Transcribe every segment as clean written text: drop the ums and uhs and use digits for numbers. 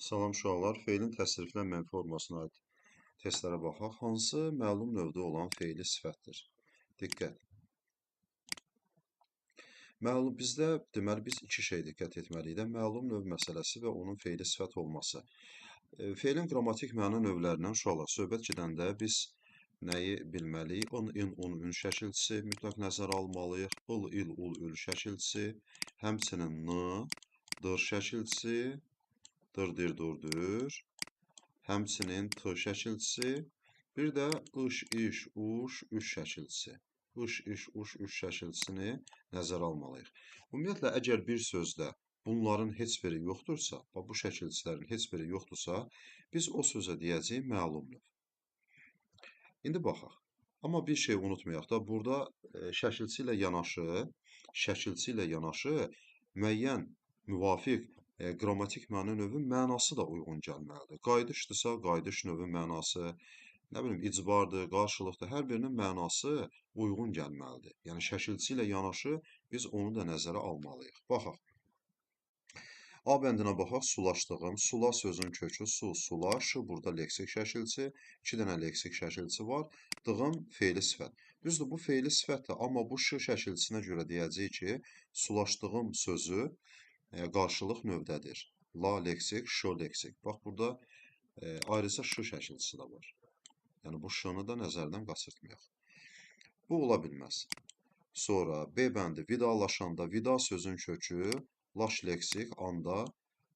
Salam uşaqlar, feilin təsriflənməyən formasına aid testlərə baxaq. Hansı məlum növdə olan feili sifətdir? Diqqət. Bizdə deməli biz iki şey diqqət etməliyik də. Məlum növ məsələsi və onun feili sifət olması. Feilin qrammatik məna növlərindən uşaqlar söhbət gedəndə biz nəyi bilməliyik? On, in, un, ün şəkilçisi mütləq nəzərə almalıyıq. Il, il, ul, ül şəkilçisi, həmçinin n, dır şəkilçisi, dır, dur, həmçinin t şəkilçisi, bir də ış, iş, uş, üş şəkilçisi. Iş, iş, uş, üş şəkilçisini nəzərə almalıyıq. Ümumiyyətlə, əgər bir sözdə bunların heç biri yoxdursa, bu şəkilçilərin heç biri yoxdursa, biz o sözə deyəcəyik məlum növ. İndi baxaq. Amma bir şey unutmayaq da, burada şəkilçi ilə yanaşı müəyyən müvafiq qrammatik məna növün mənası da uyğun gəlməlidir. Qayıdışdırsa, qayıdış növün mənası, nə bilim, icbardır, qarşılıqdır, hər birinin mənası uyğun gəlməlidir. Yəni, şəkilçi ilə yanaşı biz onu da nəzərə almalıyıq. Baxaq. A bəndinə baxaq, sulaşdığım, sula sözün kökü, su, sula, şı burada leksik şəkilçi, 2 dənə leksik şəkilçi var, dığım feili sifət. Düzdür, bu feili sifətdir, amma bu şı şəkilçisinə görə deyəcəyik ki, sulaşdığım sözü qarşılıq növdədir. La leksik, şo leksik. Bax, burada ayrıca şı şəkilçisi də var. Yəni, bu şını da nəzərdən qaçırtmayaq. Bu ola bilməz. Sonra B bəndi vidalaşanda, vida sözün kökü, laş leksik, anda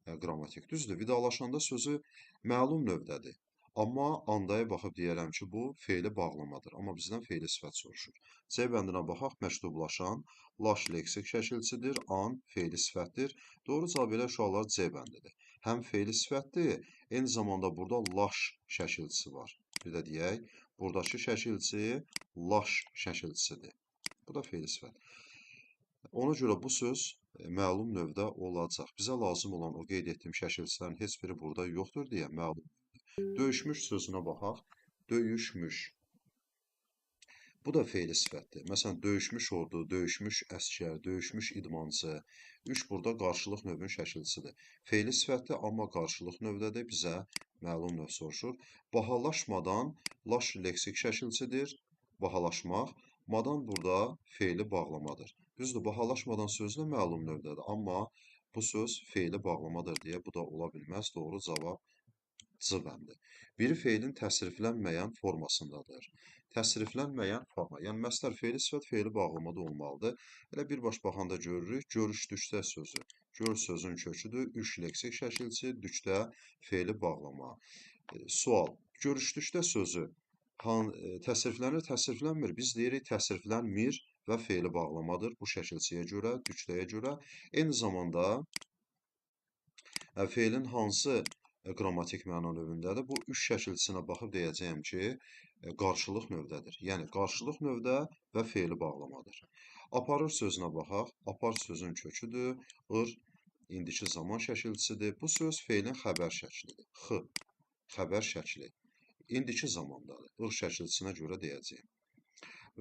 qrammatik. Düzdür, vidalaşanda sözü məlum növdədir. Amma andaya baxıb deyərəm ki, bu feili bağlamadır. Amma bizdən feili sifət soruşur. C bəndinə baxaq, məktublaşan, laş leksik şəkilçidir, an feili sifətdir. Doğru cavab elə uşaqlar C bəndidir. Həm feili sifətdir, eyni zamanda burada laş şəkilçisi var. Bir də deyək, buradakı şəkilçi laş şəkilçisidir. Bu da feili sifət. Ona görə bu söz məlum növdə olacaq. Bizə lazım olan o qeyd etdiyim şəkilçilərin heç biri burada yoxdur deyə məlum. Döyüşmüş sözünə baxaq. Döyüşmüş. Bu da feili sifətdir. Məsələn, döyüşmüş ordu, döyüşmüş əskər, döyüşmüş idmançı. Üç burada qarşılıq növün şəkilçisidir. Feili sifətdir, amma qarşılıq növdədir. Bizə məlum növ soruşur. Bahalaşmadan laş leksik şəkilçidir. Bahalaşmaq. Madan burada feili bağlamadır. Düzdür, bahalaşmadan sözü də məlum növdədir, amma bu söz feili bağlamadır deyə bu da ola bilməz. Doğru cavab C bəndi. Biri feilin təsriflənməyən formasındadır. Təsriflənməyən forma, yəni məsdər feili sifət feili bağlamada olmalıdır. Elə birbaş baxanda görürük, görüşdükdə sözü. Gör sözün köküdür, üç leksik şəkilçi, dükdə feili bağlama. Sual, görüşdükdə sözü təsriflənir, təsriflənmir. Biz deyirik təsriflənmir və feili bağlamadır bu şəkilçiyə görə, dükləyə görə. Eyni zamanda feilin hansı qrammatik məna növündədir? Bu üç şəkilçisinə baxıb deyəcəyəm ki, qarşılıq növdədir. Yəni, qarşılıq növdə və feili bağlamadır. Aparır sözünə baxaq. Apar sözün köküdür. Ir indiki zaman şəkilçisidir. Bu söz feilin xəbər şəklidir. X, xəbər şəkli. İndiki zamandadır. Ir şəkilçisinə görə deyəcəyim.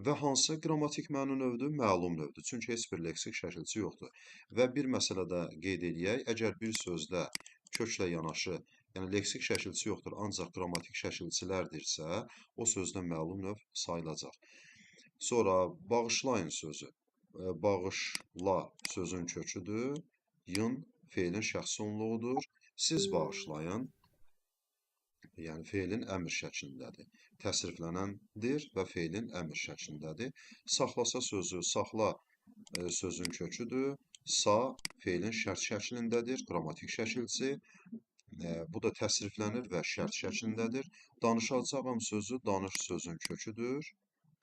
Və hansı qrammatik məna növdür? Məlum növdür. Çünki heç bir leksik şəkilçi yoxdur. Və bir məsələdə qeyd eləyək, əgər bir sözdə köklə yanaşı, yəni leksik şəkilçi yoxdur, ancaq qrammatik şəkilçilərdirsə, o sözdə məlum növ sayılacaq. Sonra bağışlayın sözü. Bağışla sözün köküdür. Yın feilin şəxs sonluğudur. Siz bağışlayın. Yəni, feilin əmr şəklindədir. Təsriflənəndir və feilin əmr şəklindədir. Saxlasa sözü, saxla sözün köküdür. Sa feilin şərt şəklindədir, qrammatik şəkilçi. Bu da təsriflənir və şərt şəklindədir. Danışacağım sözü, danış sözün köküdür.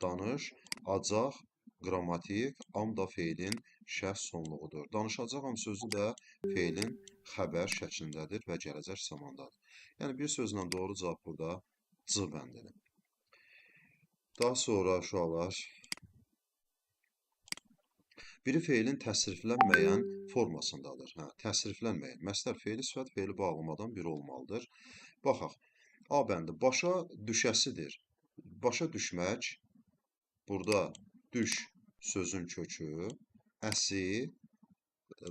Danış, acaq, qrammatik, am da feilin şəxs sonluğudur. Danışacağım sözü də feilin xəbər şəklindədir və gələcək zamandadır. Yəni, bir sözlə doğru cavab burada C bəndidir. Daha sonra uşaqlar, biri feilin təsriflənməyən formasındadır. Təsriflənməyən. Məsdər feili sifət feili bağlamadan biri olmalıdır. Baxaq. A bəndi başa düşəsidir. Başa düşmək, burada düş sözün kökü, əsi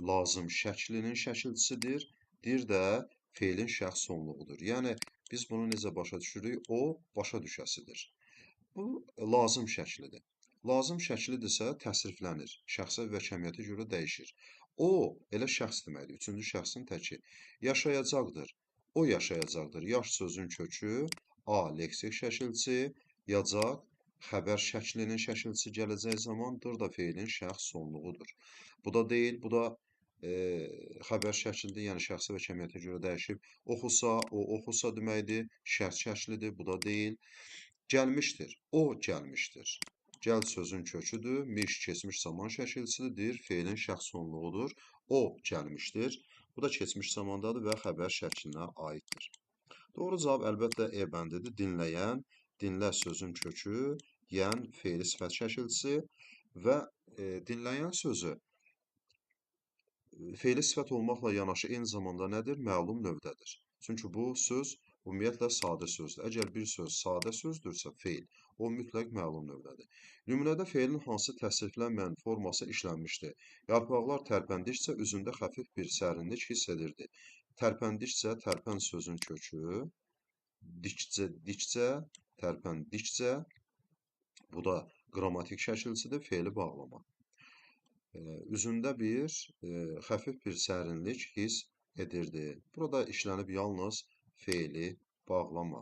lazım şəklinin şəkilçisidir. Bir də feilin şəxs sonluğudur. Yəni biz bunu necə başa düşürük? O başa düşəsidir. Bu lazım şəklidir. Lazım şəklidirsə təsriflənir. Şəxsə və cəmiyyətə görə dəyişir. O elə şəxs deməkdir. Üçüncü şəxsin təki. Yaşayacaqdır. O yaşayacaqdır. Yaş sözün kökü A leksik şəkilçi, yacaq xəbər şəklinin şəkilçisi gələcək zaman dır da feilin şəxs sonluğudur. Bu da deyil, bu da e, xəbər şəklidir, yəni şəxsə və cəmiyyətə görə dəyişib. Oxusa, o oxusa deməkdir, şərt şəklidir, bu da deyil. Gəlmişdir, o gəlmişdir. Gəl sözün köküdür, miş keçmiş zaman şəkilçisidir, feilin şəxs sonluğudur. O gəlmişdir. Bu da keçmiş zamandadır və xəbər şəklinə aiddir. Doğru cavab əlbəttə E bəndidir. Dinləyən, dinlə sözün kökü, yən feili sifət şəkilçisi və dinləyən sözü feili sifət olmaqla yanaşı eyni zamanda nədir? Məlum növdədir. Çünki bu söz ümumiyyətlə sadə sözdür. Əgər bir söz sadə sözdürsə feil, o mütləq məlum növdədir. Nümunədə feilin hansı təsriflənməyən forması işlənmişdir? Yarpaqlar tərpəndikcə üzündə xəfif bir sərinlik hiss edirdi. Tərpəndikcə, tərpən sözün kökü, dikcə, dikcə, tərpəndikcə, bu da qrammatik şəkilçidir, feili bağlama. Üzündə xəfif bir sərinlik hiss edirdi. Burada işlənib yalnız feili bağlama.